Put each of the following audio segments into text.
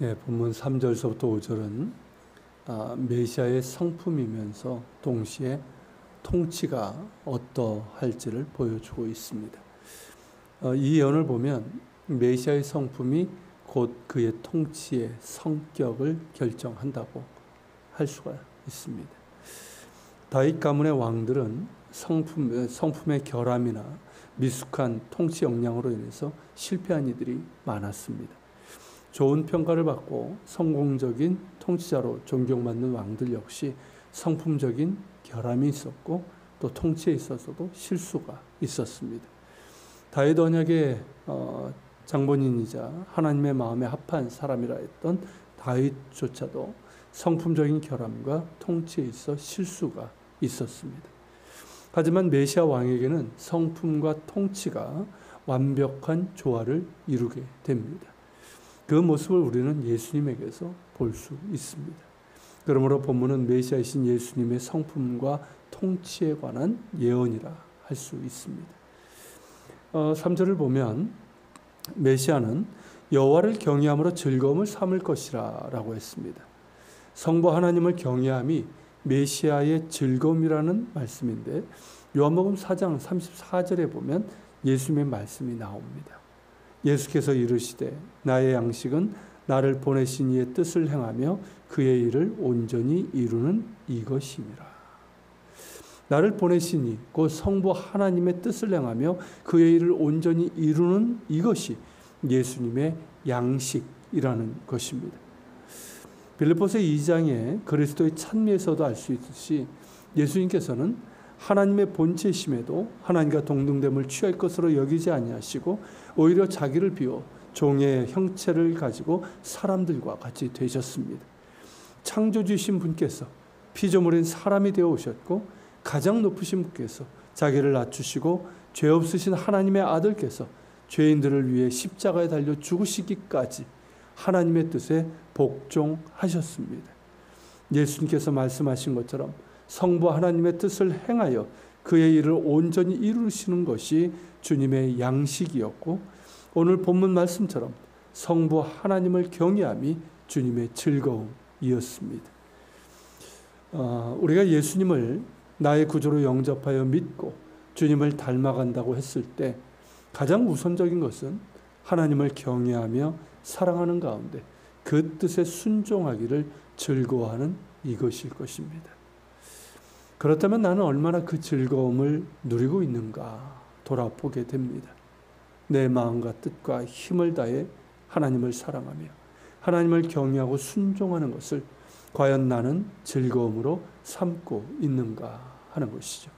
예, 본문 3절서부터 5절은 메시아의 성품이면서 동시에 통치가 어떠할지를 보여주고 있습니다. 이 예언을 보면 메시아의 성품이 곧 그의 통치의 성격을 결정한다고 할 수가 있습니다. 다윗 가문의 왕들은 성품의 결함이나 미숙한 통치 역량으로 인해서 실패한 이들이 많았습니다. 좋은 평가를 받고 성공적인 통치자로 존경받는 왕들 역시 성품적인 결함이 있었고 또 통치에 있어서도 실수가 있었습니다. 다윗 언약의 장본인이자 하나님의 마음에 합한 사람이라 했던 다윗조차도 성품적인 결함과 통치에 있어 실수가 있었습니다. 하지만 메시아 왕에게는 성품과 통치가 완벽한 조화를 이루게 됩니다. 그 모습을 우리는 예수님에게서 볼 수 있습니다. 그러므로 본문은 메시아이신 예수님의 성품과 통치에 관한 예언이라 할 수 있습니다. 3절을 보면 메시아는 여호와를 경외함으로 즐거움을 삼을 것이라 라고 했습니다. 성부 하나님을 경외함이 메시아의 즐거움이라는 말씀인데 요한복음 4장 34절에 보면 예수님의 말씀이 나옵니다. 예수께서 이르시되 나의 양식은 나를 보내신 이의 뜻을 행하며 그의 일을 온전히 이루는 이것이니라. 나를 보내신 이 곧 성부 하나님의 뜻을 행하며 그의 일을 온전히 이루는 이것이 예수님의 양식이라는 것입니다. 빌립보서 2장의 그리스도의 찬미에서도 알 수 있듯이 예수님께서는 하나님의 본체심에도 하나님과 동등됨을 취할 것으로 여기지 아니하시고 오히려 자기를 비워 종의 형체를 가지고 사람들과 같이 되셨습니다. 창조주이신 분께서 피조물인 사람이 되어 오셨고 가장 높으신 분께서 자기를 낮추시고 죄 없으신 하나님의 아들께서 죄인들을 위해 십자가에 달려 죽으시기까지 하나님의 뜻에 복종하셨습니다. 예수님께서 말씀하신 것처럼 성부 하나님의 뜻을 행하여 그의 일을 온전히 이루시는 것이 주님의 양식이었고 오늘 본문 말씀처럼 성부 하나님을 경외함이 주님의 즐거움이었습니다. 우리가 예수님을 나의 구주로 영접하여 믿고 주님을 닮아간다고 했을 때 가장 우선적인 것은 하나님을 경외하며 사랑하는 가운데 그 뜻에 순종하기를 즐거워하는 이것일 것입니다. 그렇다면 나는 얼마나 그 즐거움을 누리고 있는가 돌아보게 됩니다. 내 마음과 뜻과 힘을 다해 하나님을 사랑하며 하나님을 경외하고 순종하는 것을 과연 나는 즐거움으로 삼고 있는가 하는 것이죠.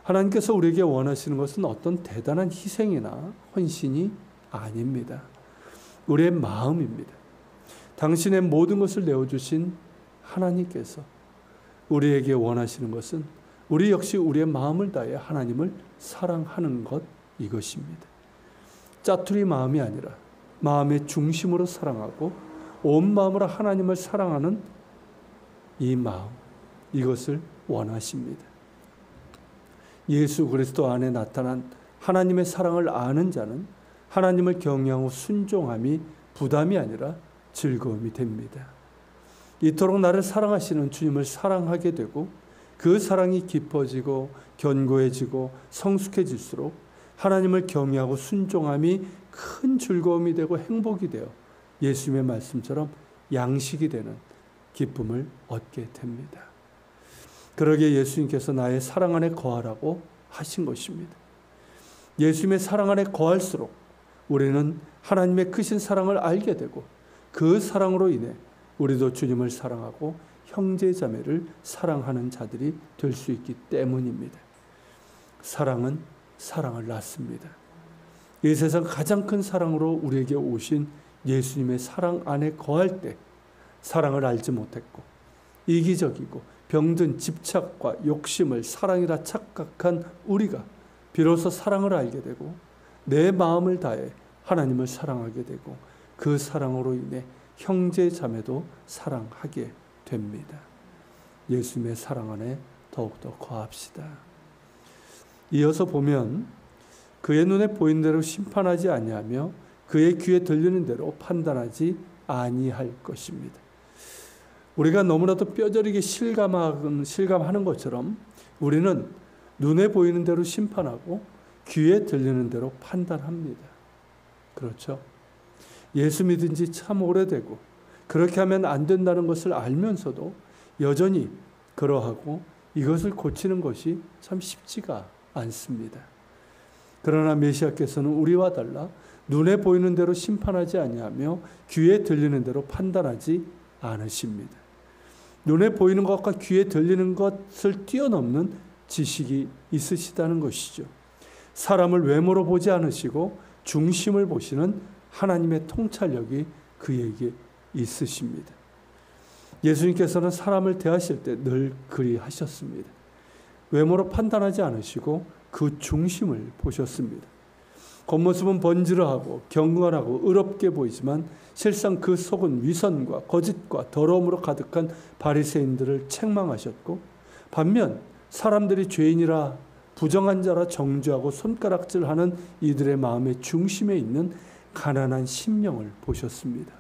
하나님께서 우리에게 원하시는 것은 어떤 대단한 희생이나 헌신이 아닙니다. 우리의 마음입니다. 당신의 모든 것을 내어주신 하나님께서 우리에게 원하시는 것은 우리 역시 우리의 마음을 다해 하나님을 사랑하는 것 이것입니다. 짜투리 마음이 아니라 마음의 중심으로 사랑하고 온 마음으로 하나님을 사랑하는 이 마음 이것을 원하십니다. 예수 그리스도 안에 나타난 하나님의 사랑을 아는 자는 하나님을 경외하고 순종함이 부담이 아니라 즐거움이 됩니다. 이토록 나를 사랑하시는 주님을 사랑하게 되고 그 사랑이 깊어지고 견고해지고 성숙해질수록 하나님을 경외하고 순종함이 큰 즐거움이 되고 행복이 되어 예수님의 말씀처럼 양식이 되는 기쁨을 얻게 됩니다. 그러기에 예수님께서 나의 사랑 안에 거하라고 하신 것입니다. 예수님의 사랑 안에 거할수록 우리는 하나님의 크신 사랑을 알게 되고 그 사랑으로 인해 우리도 주님을 사랑하고 형제자매를 사랑하는 자들이 될 수 있기 때문입니다. 사랑은 사랑을 낳습니다. 이 세상 가장 큰 사랑으로 우리에게 오신 예수님의 사랑 안에 거할 때 사랑을 알지 못했고 이기적이고 병든 집착과 욕심을 사랑이라 착각한 우리가 비로소 사랑을 알게 되고 내 마음을 다해 하나님을 사랑하게 되고 그 사랑으로 인해 형제 자매도 사랑하게 됩니다. 예수님의 사랑 안에 더욱더 거합시다. 이어서 보면 그의 눈에 보이는 대로 심판하지 아니하며 그의 귀에 들리는 대로 판단하지 아니할 것입니다. 우리가 너무나도 뼈저리게 실감하는 것처럼 우리는 눈에 보이는 대로 심판하고 귀에 들리는 대로 판단합니다. 그렇죠? 예수 믿은 지 참 오래되고 그렇게 하면 안 된다는 것을 알면서도 여전히 그러하고 이것을 고치는 것이 참 쉽지가 않습니다. 그러나 메시아께서는 우리와 달라 눈에 보이는 대로 심판하지 아니하며 귀에 들리는 대로 판단하지 않으십니다. 눈에 보이는 것과 귀에 들리는 것을 뛰어넘는 지식이 있으시다는 것이죠. 사람을 외모로 보지 않으시고 중심을 보시는 하나님의 통찰력이 그에게 있으십니다. 예수님께서는 사람을 대하실 때 늘 그리하셨습니다. 외모로 판단하지 않으시고 그 중심을 보셨습니다. 겉모습은 번지르하고 경건하고 의롭게 보이지만 실상 그 속은 위선과 거짓과 더러움으로 가득한 바리새인들을 책망하셨고, 반면 사람들이 죄인이라 부정한 자라 정죄하고 손가락질하는 이들의 마음의 중심에 있는 가난한 심령을 보셨습니다.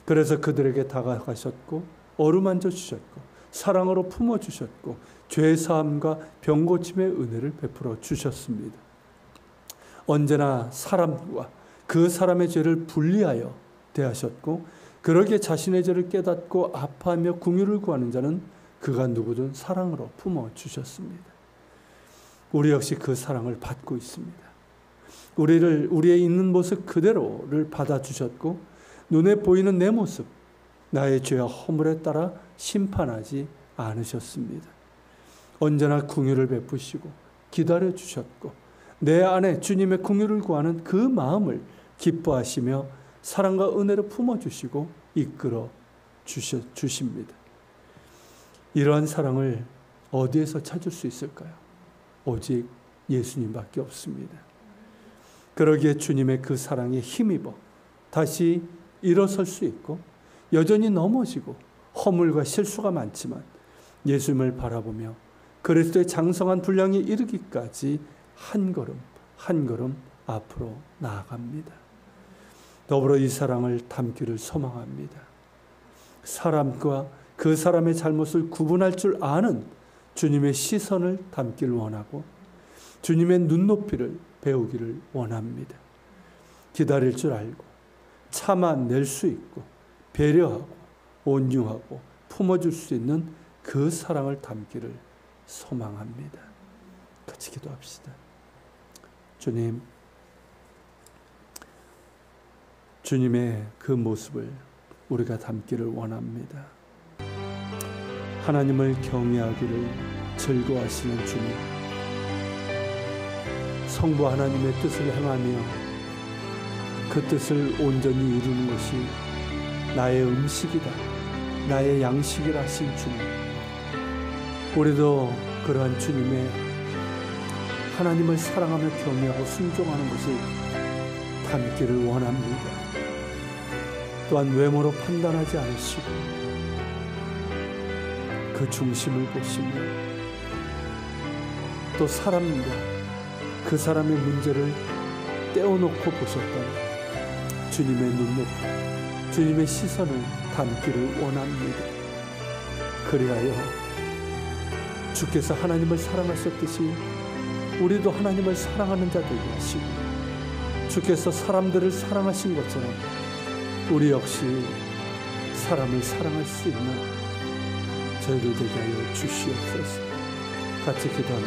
그래서 그들에게 다가가셨고 어루만져 주셨고 사랑으로 품어주셨고 죄사함과 병고침의 은혜를 베풀어 주셨습니다. 언제나 사람과 그 사람의 죄를 분리하여 대하셨고, 그러기에 자신의 죄를 깨닫고 아파하며 긍휼을 구하는 자는 그가 누구든 사랑으로 품어주셨습니다. 우리 역시 그 사랑을 받고 있습니다. 우리의 있는 모습 그대로를 받아주셨고, 눈에 보이는 내 모습, 나의 죄와 허물에 따라 심판하지 않으셨습니다. 언제나 긍휼을 베푸시고 기다려주셨고, 내 안에 주님의 긍휼을 구하는 그 마음을 기뻐하시며 사랑과 은혜로 품어주시고 이끌어 주십니다. 이러한 사랑을 어디에서 찾을 수 있을까요? 오직 예수님밖에 없습니다. 그러기에 주님의 그 사랑에 힘입어 다시 일어설 수 있고, 여전히 넘어지고 허물과 실수가 많지만 예수님을 바라보며 그리스도의 장성한 분량에 이르기까지 한 걸음 한 걸음 앞으로 나아갑니다. 더불어 이 사랑을 담기를 소망합니다. 사람과 그 사람의 잘못을 구분할 줄 아는 주님의 시선을 담기를 원하고 주님의 눈높이를 배우기를 원합니다. 기다릴 줄 알고 참아낼 수 있고 배려하고 온유하고 품어줄 수 있는 그 사랑을 담기를 소망합니다. 같이 기도합시다. 주님, 주님의 그 모습을 우리가 담기를 원합니다. 하나님을 경외하기를 즐거워하시는 주님, 성부 하나님의 뜻을 행하며 그 뜻을 온전히 이루는 것이 나의 음식이다, 나의 양식이라 하신 주님, 우리도 그러한 주님의 하나님을 사랑하며 경외하고 순종하는 것을 담기를 원합니다. 또한 외모로 판단하지 않으시고 그 중심을 보시며 또 사람과 그 사람의 문제를 떼어놓고 보셨던 주님의 눈높이, 주님의 시선을 담기를 원합니다. 그리하여 주께서 하나님을 사랑하셨듯이 우리도 하나님을 사랑하는 자 되게 하시고, 주께서 사람들을 사랑하신 것처럼 우리 역시 사람을 사랑할 수 있는 저희들 되게 하여 주시옵소서. 같이 기도하며